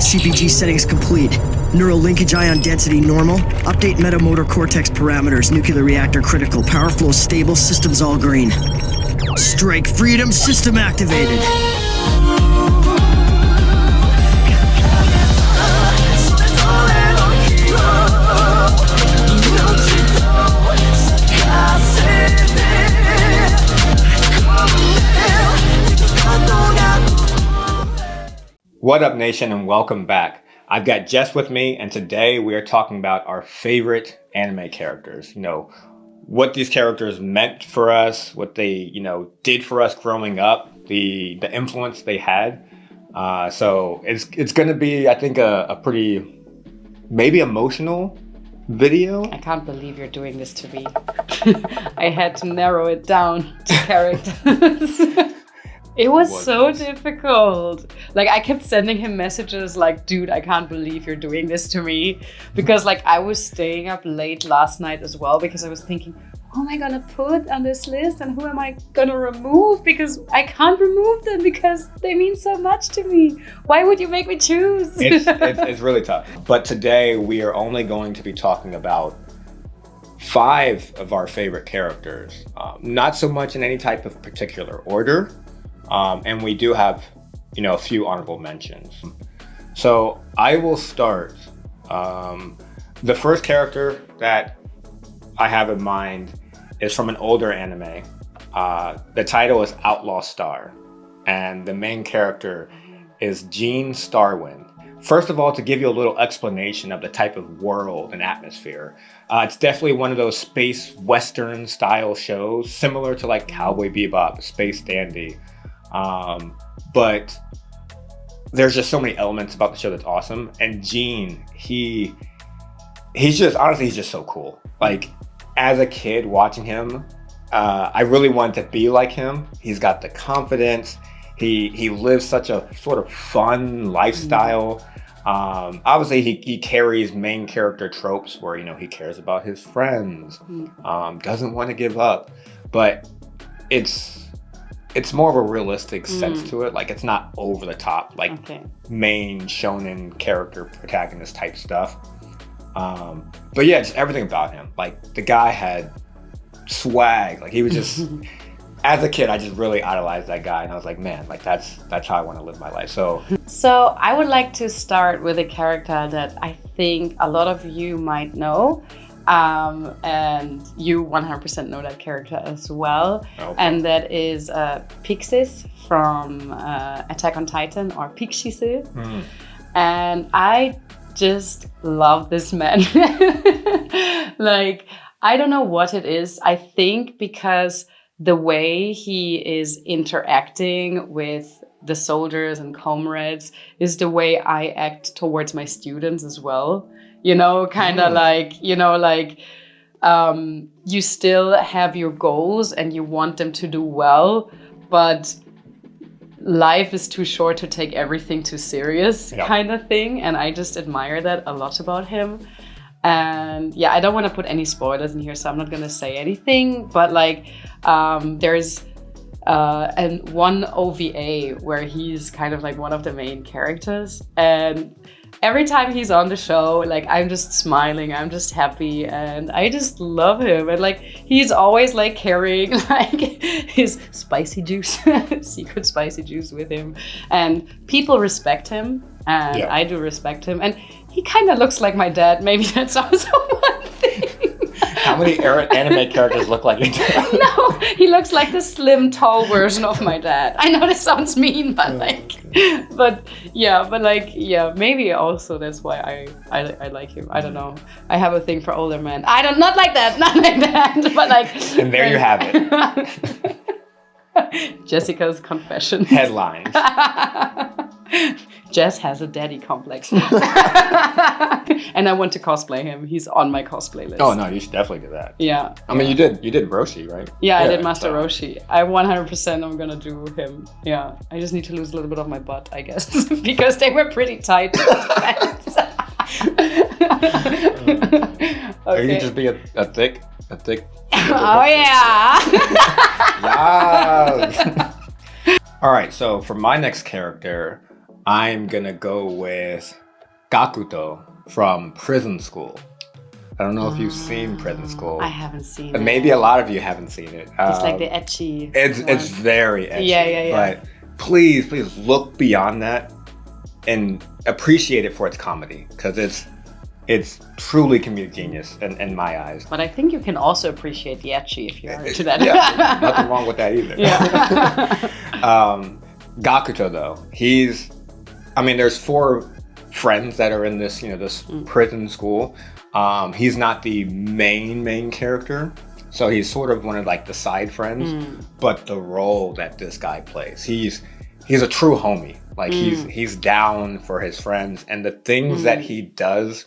CPG settings complete. Neural linkage ion density normal. Update metamotor cortex parameters. Nuclear reactor critical. Power flow stable. Systems all green. Strike freedom system activated. What up, nation, and welcome back. I've got Jess with me, and today we are talking about our favorite anime characters. You know, what these characters meant for us, what they, did for us growing up, the influence they had. So it's going to be, I think, a pretty maybe emotional video. I can't believe you're doing this to me. I had to narrow it down to characters. It was so difficult. Like, I kept sending him messages like, dude, I can't believe you're doing this to me. Because like I was staying up late last night as well because I was thinking, who am I gonna put on this list and who am I gonna remove? Because I can't remove them because they mean so much to me. Why would you make me choose? It's really tough. But today we are only going to be talking about 5 of our favorite characters. Not so much in any type of particular order. And we do have, a few honorable mentions. So I will start. The first character that I have in mind is from an older anime. The title is Outlaw Star, and the main character is Jean Starwind. First of all, to give you a little explanation of the type of world and atmosphere, it's definitely one of those space western style shows, similar to like Cowboy Bebop, Space Dandy. But there's just so many elements about the show that's awesome. And Gene, he's just so cool. Like, as a kid watching him, I really wanted to be like him. He's got the confidence. He lives such a sort of fun lifestyle. Obviously he carries main character tropes where, he cares about his friends, doesn't want to give up, but it's more of a realistic sense to it. Like, it's not over the top, like main shonen character protagonist type stuff. But yeah, just everything about him. Like, the guy had swag. Like, he was just, as a kid, I just really idolized that guy. And I was like, man, like that's how I want to live my life. So I would like to start with a character that I think a lot of you might know. And you 100% know that character as well. Okay. And that is Pixis from Attack on Titan, or Pixis. And I just love this man. Like, I don't know what it is. I think because the way he is interacting with the soldiers and comrades is the way I act towards my students as well. Kind of like, you still have your goals and you want them to do well, but life is too short to take everything too serious, kind of thing. And I just admire that a lot about him. And yeah, I don't want to put any spoilers in here, so I'm not going to say anything. But like, there's one OVA where he's kind of like one of the main characters. And every time he's on the show, like, I'm just smiling, I'm just happy, and I just love him. And like, he's always like carrying like his spicy juice, secret spicy juice with him. And people respect him, and I do respect him. And he kind of looks like my dad. Maybe that's also one thing. How many anime characters look like your dad? No, he looks like the slim, tall version of my dad. I know this sounds mean, but maybe also that's why I like him. I don't know. I have a thing for older men. Not like that, but like. And there you have it. Jessica's confession. Headlines. Jess has a daddy complex. And I want to cosplay him. He's on my cosplay list. Oh no, you should definitely do that. Yeah. I mean, you did Roshi, right? Yeah, I did Master Roshi. I 100% am gonna do him. Yeah. I just need to lose a little bit of my butt, I guess. Because they were pretty tight. Or you could just be a thick. Oh yeah. Yes. All right, so for my next character, I'm gonna go with Gakuto from Prison School. I don't know if you've seen Prison School. I haven't seen But it. maybe a lot of you haven't seen it. It's like the ecchi. It's very ecchi. Yeah. But please look beyond that and appreciate it for its comedy, because it's truly comedic genius in my eyes. But I think you can also appreciate the ecchi if you're into that. Yeah, nothing wrong with that either. Yeah. Gakuto though, there's 4 friends that are in this, this prison school. He's not the main character, so he's sort of one of like the side friends. But the role that this guy plays, he's a true homie. Like he's down for his friends, and the things that he does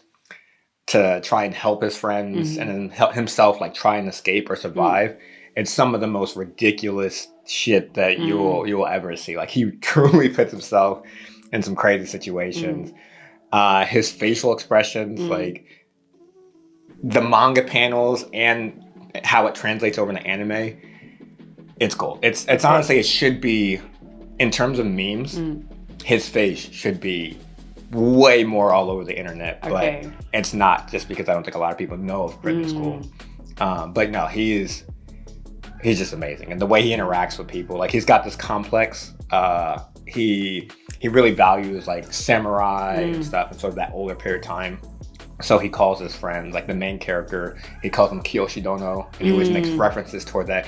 to try and help his friends and then help himself, like try and escape or survive. It's some of the most ridiculous shit that you'll ever see. Like he truly puts himself in some crazy situations. His facial expressions, like the manga panels and how it translates over into anime, it's gold. It's honestly, it should be, in terms of memes, his face should be way more all over the internet, but it's not, just because I don't think a lot of people know of Prison School. But no, he's just amazing, and the way he interacts with people, like he's got this complex. He really values like samurai and stuff, and sort of that older period of time. So he calls his friends, like the main character, he calls him Kiyoshi Dono, and he always makes references toward that.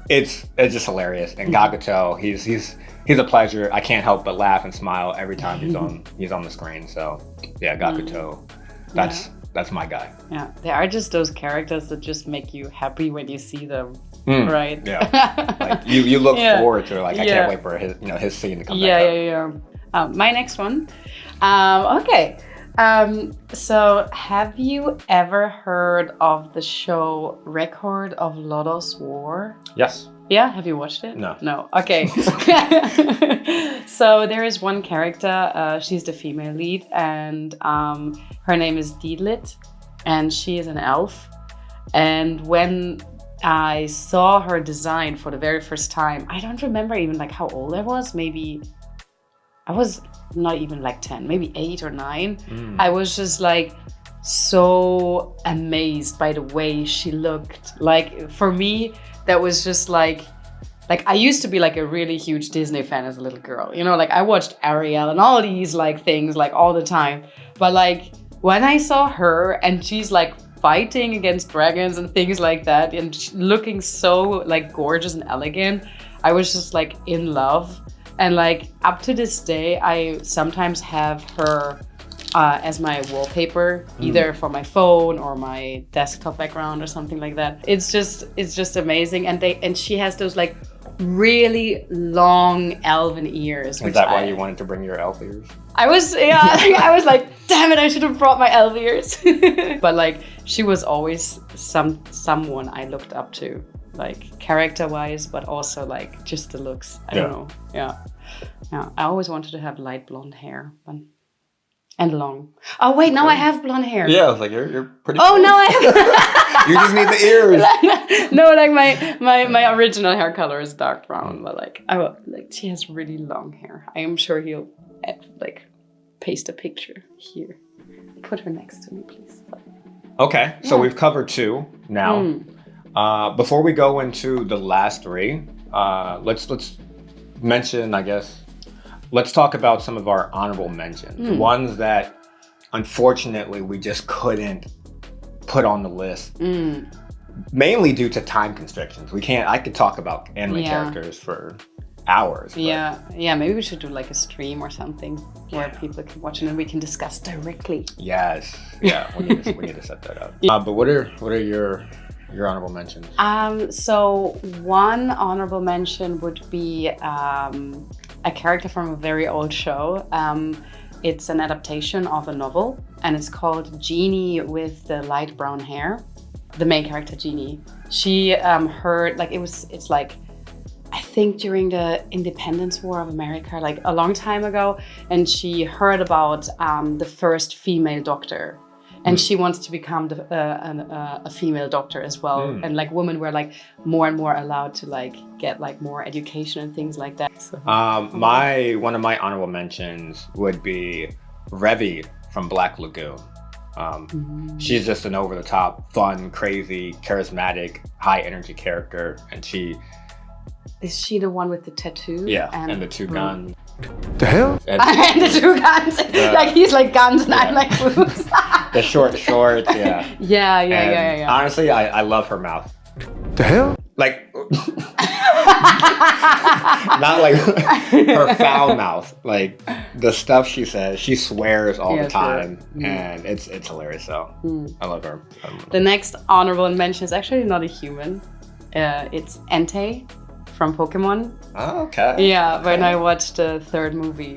It's just hilarious. And Gakuto, he's a pleasure. I can't help but laugh and smile every time he's on the screen. So yeah, Gakuto, that's my guy. Yeah, they are just those characters that just make you happy when you see them, right? Yeah, like you look forward to it. Like I can't wait for his scene to come back up. My next one. Okay. So have you ever heard of the show Record of Lodoss War? Yes. Yeah, have you watched it? No. Okay. So there is one character, she's the female lead, and her name is Deedlit, and she is an elf. And when I saw her design for the very first time, I don't remember even like how old I was. Maybe I was not even like 10, maybe 8 or 9. I was just like so amazed by the way she looked. Like for me, that was just like I used to be like a really huge Disney fan as a little girl, like I watched Ariel and all these like things like all the time. But like when I saw her and she's like fighting against dragons and things like that and looking so like gorgeous and elegant, I was just like in love. And like up to this day, I sometimes have her as my wallpaper, either for my phone or my desktop background or something like that. It's just amazing. And she has those like really long elven ears. Is that why you wanted to bring your elf ears? I was like, damn it, I should have brought my elf ears. But like she was always someone I looked up to, like character-wise, but also like just the looks. I don't know. Yeah. I always wanted to have light blonde hair and long. Oh wait, now I have blonde hair. Yeah, I was like, you're pretty. Oh, no, I have. You just need the ears. No, like my original hair color is dark brown, but like she has really long hair. I am sure he'll like paste a picture here. Put her next to me, please. Okay, so we've covered 2 now. Before we go into the last 3, let's mention, I guess, let's talk about some of our honorable mentions. Ones that, unfortunately, we just couldn't put on the list. Mainly due to time constrictions. I could talk about anime characters for hours. But... Yeah, maybe we should do like a stream or something where people can watch and then we can discuss directly. Yes. Yeah, we need to set that up. But what are your honorable mentions? So one honorable mention would be a character from a very old show. It's an adaptation of a novel, and it's called Jeannie with the light brown hair. The main character, Jeannie, she heard like it's like I think during the Independence War of America, like a long time ago, and she heard about the first female doctor. and she wants to become a female doctor as well. And like women were like more and more allowed to like get like more education and things like that. So, one of my honorable mentions would be Revy from Black Lagoon. She's just an over-the-top, fun, crazy, charismatic, high-energy character, and is she the one with the tattoo? Yeah, and the two guns. The hell? And the two guns. Like he's like guns and I'm like boobs. The short shorts, yeah. Yeah. Honestly, I love her mouth. The hell? Like, not like her foul mouth. Like the stuff she says, she swears all the time, and it's hilarious. So I love her. The next honorable mention is actually not a human. It's Entei from Pokemon. Oh, okay. Yeah, okay. when I watched the third movie,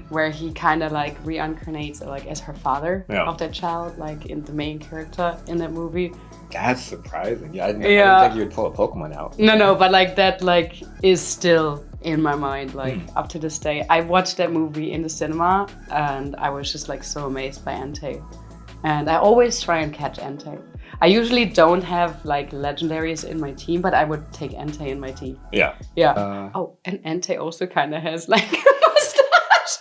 where he kind of like reincarnates like as her father of that child, like in the main character in that movie. That's surprising. Yeah, I didn't think you would pull a Pokemon out. No, but like that like is still in my mind like up to this day. I watched that movie in the cinema and I was just like so amazed by Entei. And I always try and catch Entei. I usually don't have like legendaries in my team, but I would take Entei in my team. Yeah. And Entei also kind of has like a mustache.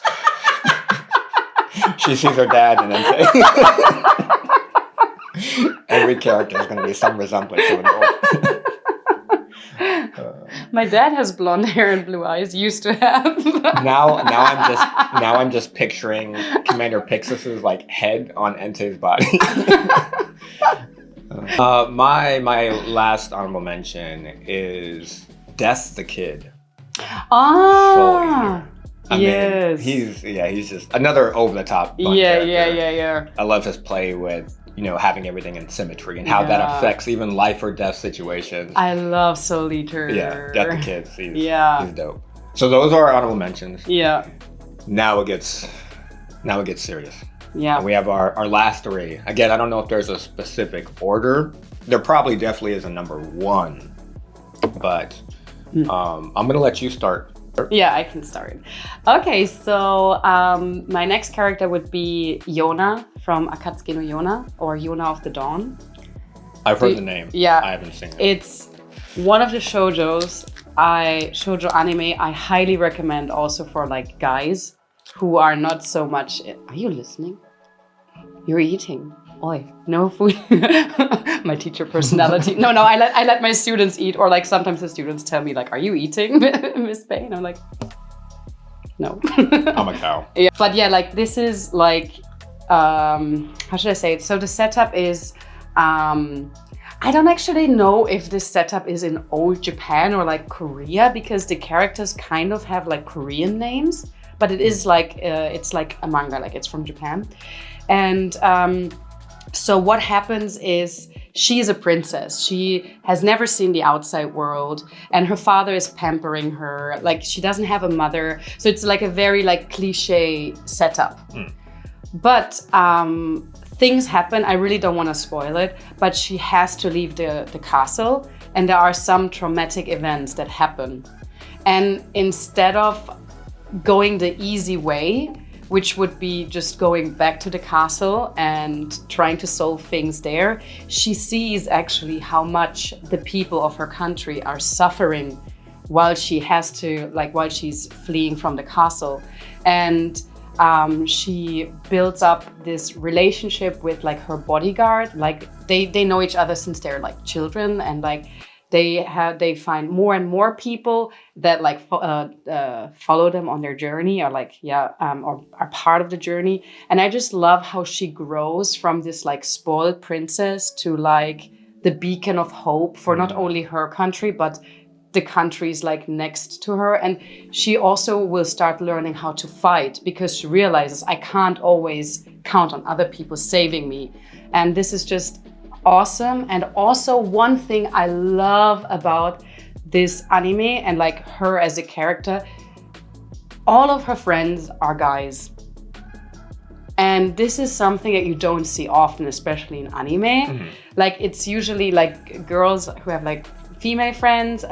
She sees her dad in Entei. Every character is going to be some resemblance to an old. My dad has blonde hair and blue eyes. Used to have. now I'm just picturing Commander Pixis's like head on Entei's body. My last honorable mention is Death the Kid. Ah. I mean, he's just another over the top. Yeah. I love his play with having everything in symmetry and how that affects even life or death situations. I love Soul Eater. Yeah, Death the Kid. He's dope. So those are our honorable mentions. Yeah. Now it gets serious. Yeah. And we have our last three. Again, I don't know if there's a specific order. There probably definitely is a number one, but I'm gonna let you start. Yeah, I can start. Okay, so my next character would be Yona from Akatsuki no Yona, or Yona of the Dawn. I've heard the name. Yeah. I haven't seen it. It's one of the shoujo anime I highly recommend also for like guys who are not so much... Are you listening? You're eating. Oi, no food. My teacher personality. No, I let my students eat, or like sometimes the students tell me like, "Are you eating, Miss Payne?" I'm like, no. I'm a cow. Yeah, but yeah, like this is like, how should I say it? So the setup is, I don't actually know if this setup is in old Japan or like Korea, because the characters kind of have like Korean names, but it is like, it's like a manga, like it's from Japan. And so what happens is she is a princess. She has never seen the outside world, and her father is pampering her. Like she doesn't have a mother. So it's like a very like cliche setup. But things happen. I really don't want to spoil it, but she has to leave the castle, and there are some traumatic events that happen. And instead of going the easy way, which would be just going back to the castle and trying to solve things there, she sees actually how much the people of her country are suffering while while she's fleeing from the castle. And she builds up this relationship with like her bodyguard. Like they know each other since they're like children, and like they find more and more people that like follow them on their journey, or like or are part of the journey. And I just love how she grows from this like spoiled princess to like the beacon of hope for not only her country but the countries like next to her. And she also will start learning how to fight, because she realizes I can't always count on other people saving me. And this is just awesome. And also one thing I love about this anime and like her as a character, all of her friends are guys. And this is something that you don't see often, especially in anime. Like it's usually like girls who have like female friends,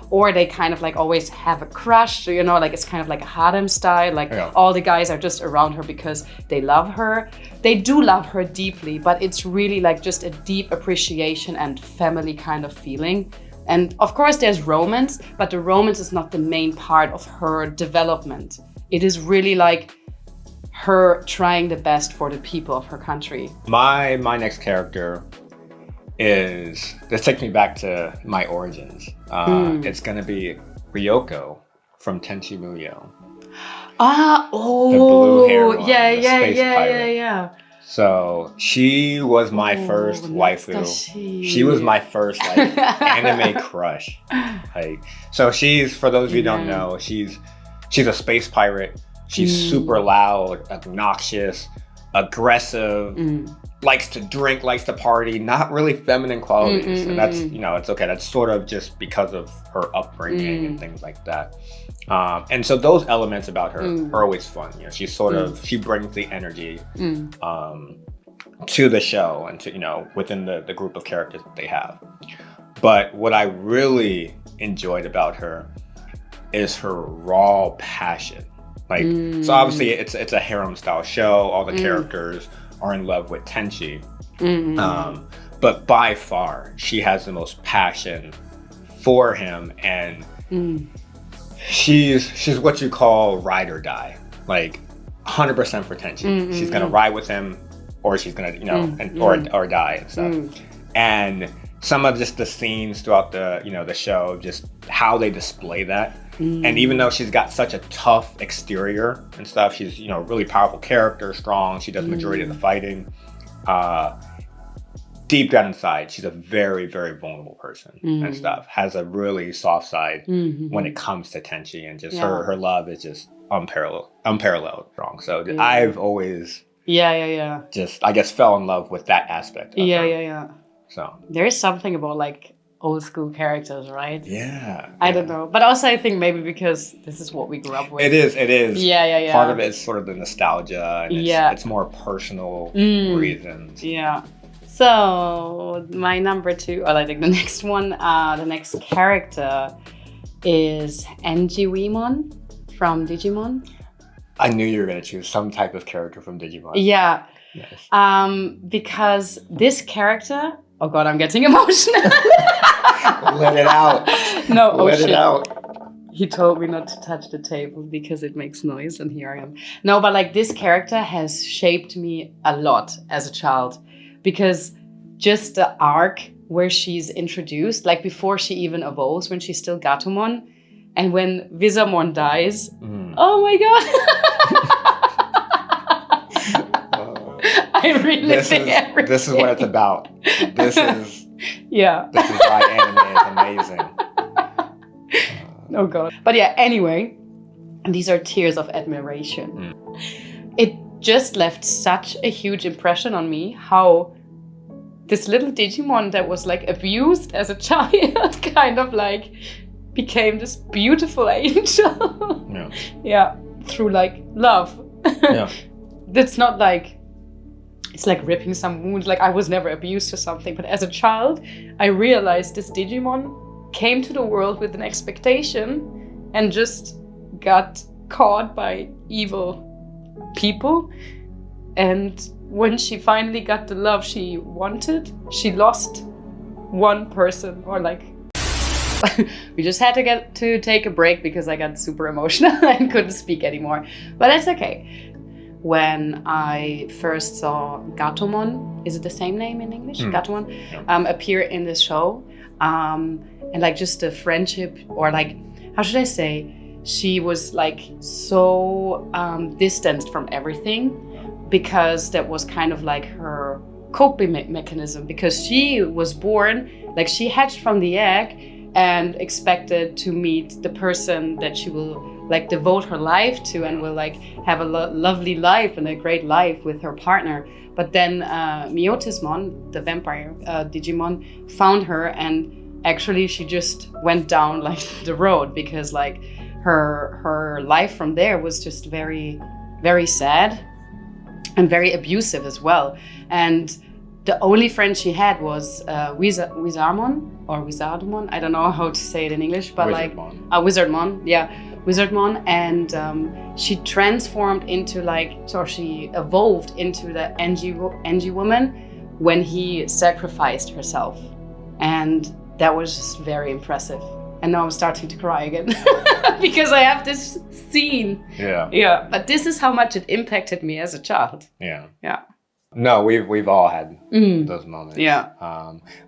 or they kind of like always have a crush, you know, like it's kind of like a harem style, like all the guys are just around her because they love her. They do love her deeply, but it's really like just a deep appreciation and family kind of feeling. And of course there's romance, but the romance is not the main part of her development. It is really like her trying the best for the people of her country. My next character is, this takes me back to my origins. It's gonna be Ryoko from Tenchi Muyo. The blue hair one, yeah, the yeah, space yeah, pirate. yeah, yeah. So she was my first waifu. She was my first like anime crush. Like, so she's, for those of you who don't know, she's a space pirate. She's super loud, obnoxious, aggressive, likes to drink, likes to party, not really feminine qualities. And that's, you know, it's okay. That's sort of just because of her upbringing and things like that. And so those elements about her are always fun. You know, she's sort of, she brings the energy to the show and to, you know, within the group of characters that they have. But what I really enjoyed about her is her raw passion. Like, so obviously it's a harem style show. All the characters are in love with Tenchi. But by far, she has the most passion for him, and she's what you call ride or die. Like 100% for Tenchi. She's gonna ride with him, or she's gonna, you know, or die and stuff. And some of just the scenes throughout the, you know, the show, just how they display that. And even though she's got such a tough exterior and stuff, she's, you know, really powerful character, strong. She does majority of the fighting. Deep down inside, she's a very, very vulnerable person and stuff. Has a really soft side when it comes to Tenchi, and just her love is just unparalleled strong. So I've always just, I guess, fell in love with that aspect of her. So there is something about like old school characters, right? I don't know, but also I think maybe because this is what we grew up with. It is. Yeah. Part of it is sort of the nostalgia, and it's more personal reasons. So my number 2, or I think the next one, the next character is Enjiwimon from Digimon. I knew you were gonna choose some type of character from Digimon. Yeah. Yes. Because this character, oh god, I'm getting emotional. Let it out. No, Let it out. He told me not to touch the table because it makes noise, and here I am. No, but like this character has shaped me a lot as a child, because just the arc where she's introduced, like before she even evolves, when she's still Gatomon, and when Visamon dies, oh my god. I really think everything. This is what it's about. This is why anime is amazing. Oh god. But yeah, anyway, these are tears of admiration. It just left such a huge impression on me how this little Digimon that was like abused as a child kind of like became this beautiful angel. Through like love. It's not like it's like ripping some wounds, like I was never abused or something, but as a child I realized this Digimon came to the world with an expectation and just got caught by evil people, and when she finally got the love she wanted, she lost one person, or like we just had to take a break because I got super emotional and couldn't speak anymore, but that's okay. When I first saw Gatomon, is it the same name in English? Gatomon, appear in the show, and like just the friendship, or like, how should I say, she was like so distanced from everything, because that was kind of like her coping mechanism, because she was born, like she hatched from the egg and expected to meet the person that she will like devote her life to and will like have a lovely life and a great life with her partner. But then Myotismon, the vampire Digimon, found her, and actually she just went down like the road, because like her life from there was just very, very sad and very abusive as well. And the only friend she had was Wizardmon. I don't know how to say it in English, but Wizardmon. Yeah, Wizardmon, and she transformed into she evolved into the Angie woman when he sacrificed herself, and that was just very impressive. And now I'm starting to cry again because I have this scene. Yeah. But this is how much it impacted me as a child. Yeah. Yeah. No, we've all had those moments. Yeah.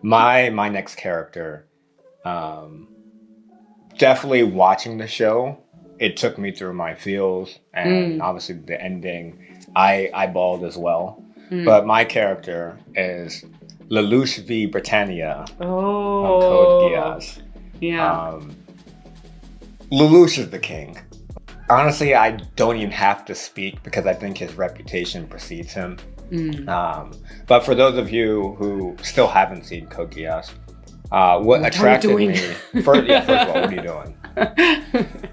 My next character, definitely watching the show, it took me through my feels, and obviously the ending, I bawled as well. But my character is Lelouch v. Britannia on Code Geass. Yeah. Lelouch is the king. Honestly, I don't even have to speak because I think his reputation precedes him. But for those of you who still haven't seen Code Geass, what attracted me... First of all, what are you doing?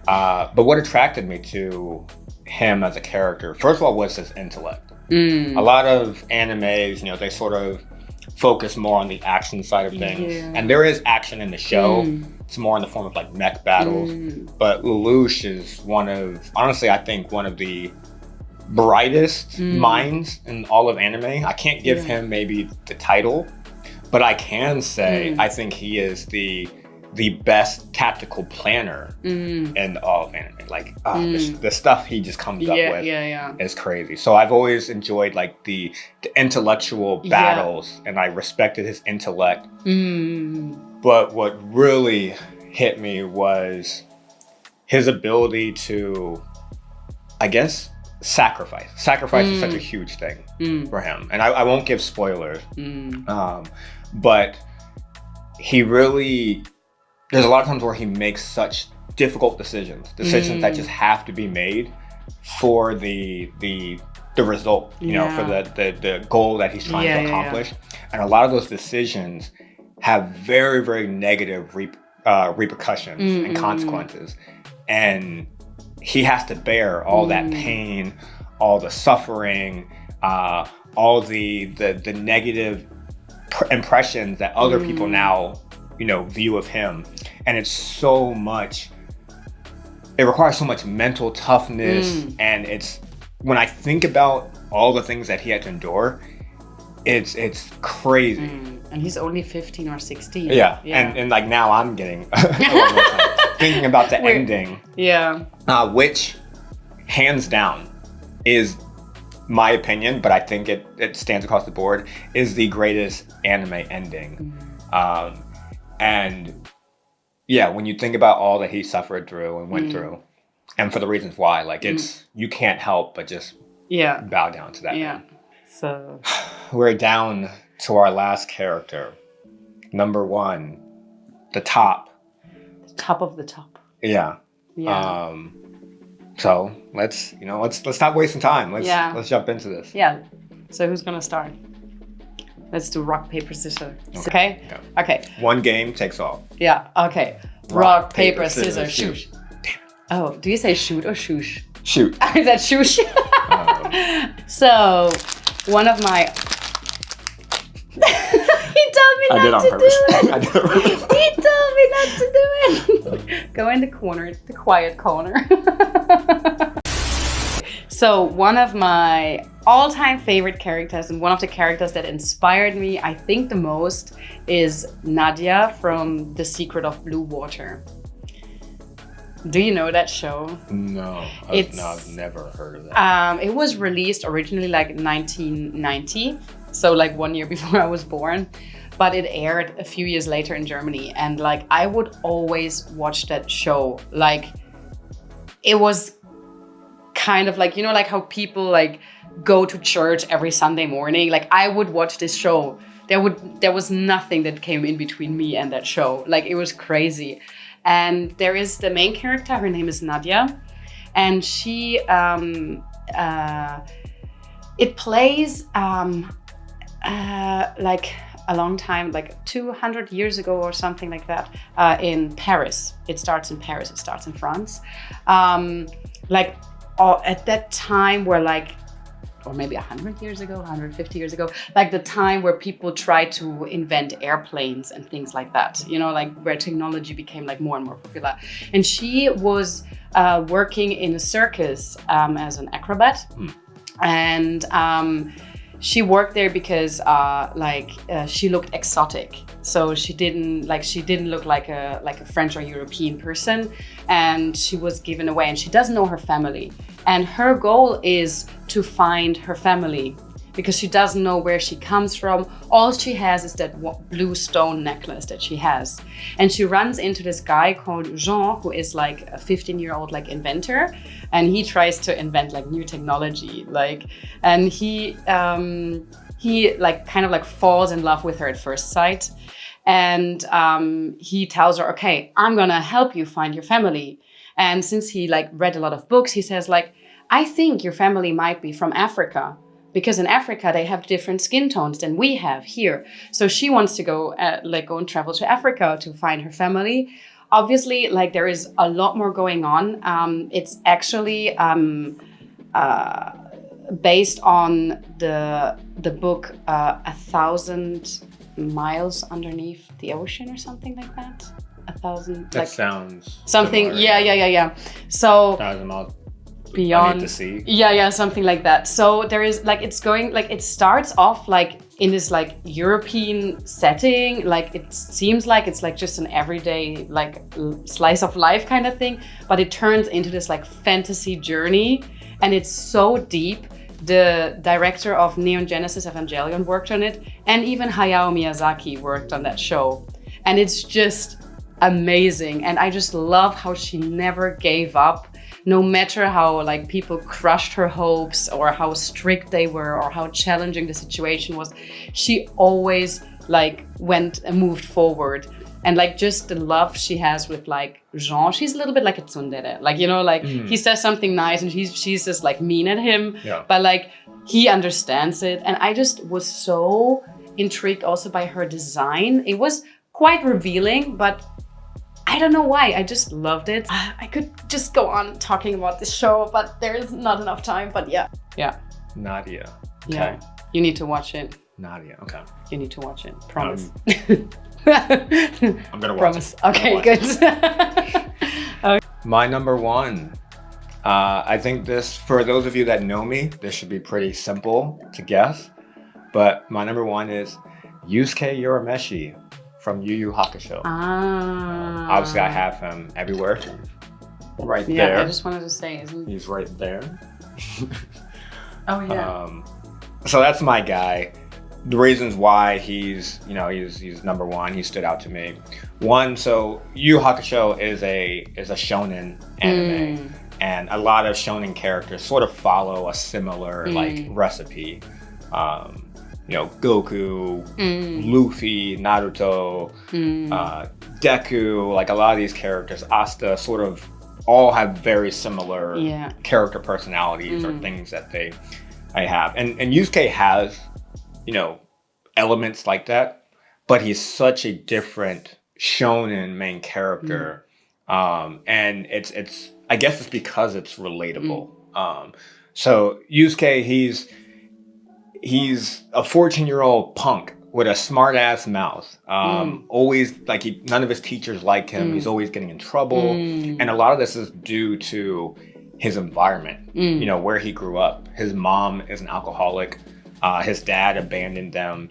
But what attracted me to him as a character, first of all, was his intellect. A lot of animes, they sort of focus more on the action side of things. Yeah. And there is action in the show. It's more in the form of mech battles. But Lelouch is honestly, I think one of the brightest minds in all of anime. I can't give him maybe the title, but I can say I think he is the best tactical planner in all of anime. The stuff he just comes up with is crazy. So I've always enjoyed the intellectual battles, and I respected his intellect. But what really hit me was his ability to, I guess, sacrifice. Sacrifice is such a huge thing for him. And I won't give spoilers, but he really... There's a lot of times where he makes such difficult decisions that just have to be made for the result, for the goal that he's trying to accomplish. And a lot of those decisions have very, very negative repercussions and consequences. And he has to bear all that pain, all the suffering, all the negative impressions that other people now view of him. And it requires so much mental toughness. And when I think about all the things that he had to endure, it's crazy. And he's only 15 or 16. Yeah. And now I'm getting thinking about the ending. Yeah. Which, hands down, is my opinion, but I think it stands across the board, is the greatest anime ending. And yeah, when you think about all that he suffered through and went through, and for the reasons why, you can't help but just bow down to that. Yeah. So we're down to our last character, number 1, the top. The top of the top. Yeah. Yeah. So let's stop wasting time. Let's jump into this. Yeah. So who's gonna start? Let's do rock, paper, scissors. Okay? Yeah. Okay. One game takes all. Yeah, okay. Rock, paper, scissors, shoot. Oh, do you say shoot or shoosh? Shoot. Is that shoosh? So, one of my... He told me not to do it. I did it on purpose. He told me not to do it. Go in the corner, the quiet corner. So one of my all-time favorite characters, and one of the characters that inspired me, I think the most, is Nadia from The Secret of Blue Water. Do you know that show? No, I've never heard of that. It was released originally 1990, so 1 year before I was born, but it aired a few years later in Germany, and I would always watch that show. It was kind of how people go to church every Sunday morning. I would watch this show. There was nothing that came in between me and that show. It was crazy. And there is the main character, her name is Nadia, and she it plays a long time, 200 years ago or something like that, in Paris. It starts in Paris, it starts in France. At that time where or maybe 100 years ago, 150 years ago, like the time where people tried to invent airplanes and things like that, you know, like where technology became like more and more popular. And she was working in a circus as an acrobat. And she worked there because she looked exotic. So she didn't look like a French or European person, and she was given away, and she doesn't know her family. And her goal is to find her family because she doesn't know where she comes from. All she has is that blue stone necklace that she has. And she runs into this guy called Jean, who is like a 15-year-old like inventor. And he tries to invent like new technology, and he like kind of like falls in love with her at first sight. And he tells her, okay, I'm gonna help you find your family. And since he like read a lot of books, he says like, I think your family might be from Africa, because in Africa they have different skin tones than we have here. So she wants to go and travel to Africa to find her family. Obviously, like there is a lot more going on. It's actually based on the book 1,000 Miles Underneath the Ocean or something like that. 1,000. That sounds something. Similar. Yeah. So 1,000 miles beyond the sea. Yeah, something like that. So there is like it's going like it starts off like in this like European setting, like it seems like it's like just an everyday like slice of life kind of thing, but it turns into this like fantasy journey, and it's so deep. The director of Neon Genesis Evangelion worked on it, and even Hayao Miyazaki worked on that show, and it's just amazing. And I just love how she never gave up. No matter how like people crushed her hopes or how strict they were or how challenging the situation was, she always like went and moved forward. And like just the love she has with like Jean, she's a little bit like a tsundere. Like, you know, like he says something nice and she's just like mean at him, but like he understands it. And I just was so intrigued also by her design. It was quite revealing, but I don't know why. I just loved it. I could just go on talking about this show, but there is not enough time. But yeah. Nadia. Okay. Yeah. You need to watch it. Nadia. Okay. You need to watch it. Promise. I'm gonna watch Promise. it. Okay, good. My number one. I think this, for those of you that know me, this should be pretty simple to guess. But my number one is Yusuke Urameshi from Yu Yu Hakusho. Obviously, I have him everywhere. Right there. Yeah, I just wanted to say, he's right there. Oh yeah. So that's my guy. The reasons why he's number one, he stood out to me. One, so Yu Yu Hakusho is a shonen anime, and a lot of shonen characters sort of follow a similar like recipe. Goku, Luffy, Naruto, Deku, like a lot of these characters, Asta, sort of all have very similar character personalities or things that they have. And Yusuke has, elements like that, but he's such a different shonen main character. And it's I guess it's because it's relatable. So Yusuke, he's a 14-year-old punk with a smart ass mouth. Always like none of his teachers like him. He's always getting in trouble. And a lot of this is due to his environment, where he grew up. His mom is an alcoholic. His dad abandoned them.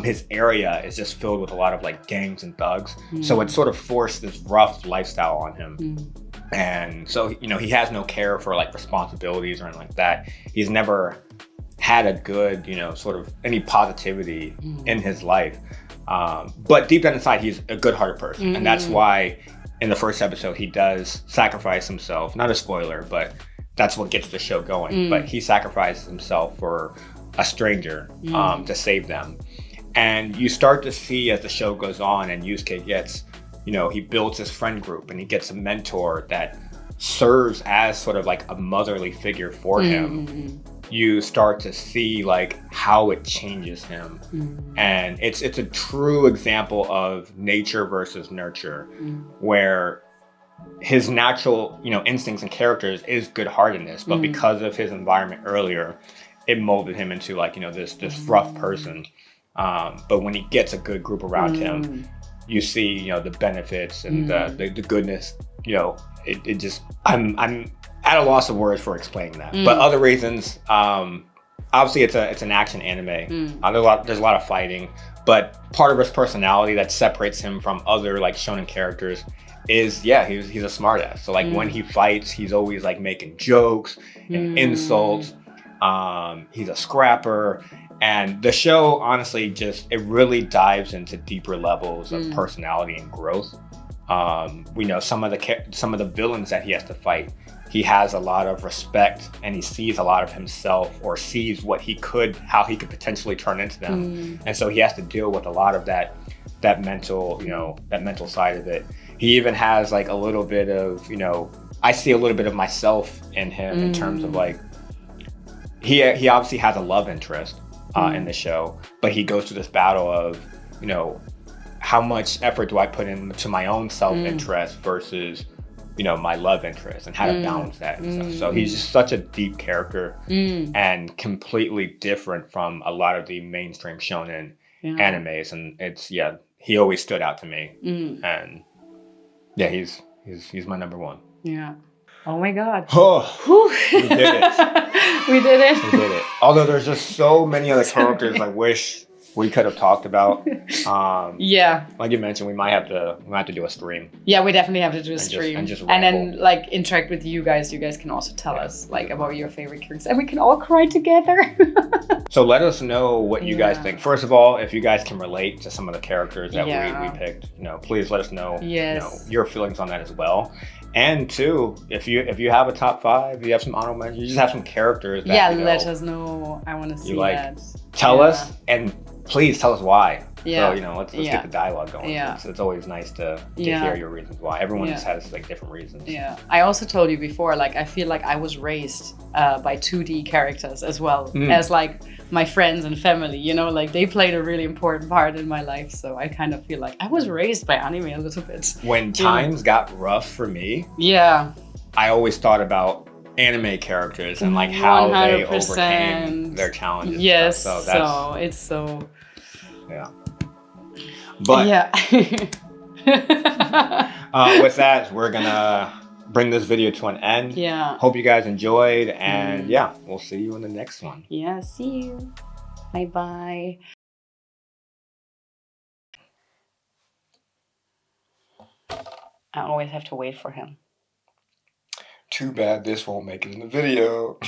His area is just filled with a lot of like gangs and thugs. So it sort of forced this rough lifestyle on him. And so, he has no care for like responsibilities or anything like that. He's never had a good, sort of any positivity in his life. But deep down inside, he's a good-hearted person. And that's why in the first episode, he does sacrifice himself. Not a spoiler, but that's what gets the show going. But he sacrifices himself for a stranger to save them. And you start to see as the show goes on and Yusuke gets, he builds his friend group and he gets a mentor that serves as sort of like a motherly figure for him. You start to see like how it changes him. And it's a true example of nature versus nurture, where his natural, instincts and characters is good-heartedness, but because of his environment earlier, it molded him into like, you know, this rough person. But when he gets a good group around him, you see, you know, the benefits and the goodness. You know, it just I'm at a loss of words for explaining that. But other reasons, obviously it's an action anime. There's a lot of fighting, but part of his personality that separates him from other like shonen characters is he's a smartass. So like when he fights, he's always like making jokes and insults. He's a scrapper, and the show honestly it really dives into deeper levels of personality and growth. We know some of the villains that he has to fight. He has a lot of respect, and he sees a lot of himself, or sees how he could potentially turn into them. And so he has to deal with a lot of that mental, you know, that mental side of it. He even has like a little bit of, you know, I see a little bit of myself in him in terms of like, he obviously has a love interest in the show, but he goes through this battle of, you know, how much effort do I put into my own self-interest versus, you know, my love interest, and how to balance that and stuff. So he's just such a deep character and completely different from a lot of the mainstream shonen animes. And he always stood out to me. And he's my number one. Yeah. Oh my God. Oh, we did it. We did it. We did it. Although there's just so many other characters I wish we could have talked about. Like you mentioned, we might have to do a stream. Yeah, we definitely have to do a stream. And then like interact with you guys. You guys can also tell us like about your favorite characters, and we can all cry together. So let us know what you guys think. First of all, if you guys can relate to some of the characters that we picked, you know, please let us know, you know, your feelings on that as well. And two, if you have a top 5, you have some honorable mentions, you just have some characters that, you know, let us know. I want to see that. Tell us, and please tell us why. Yeah. So, you know, let's get the dialogue going. Yeah. It's always nice to hear your reasons why. Everyone just has like different reasons. Yeah. I also told you before, like I feel like I was raised by 2D characters as well as like my friends and family, you know, like they played a really important part in my life. So I kind of feel like I was raised by anime a little bit. When times got rough for me, I always thought about anime characters and like how 100%. They overcame their challenges. Yes. So it's so. Yeah. But with that, we're gonna bring this video to an end. Yeah. Hope you guys enjoyed, and we'll see you in the next one. Yeah, see you. Bye. I always have to wait for him. Too bad this won't make it in the video.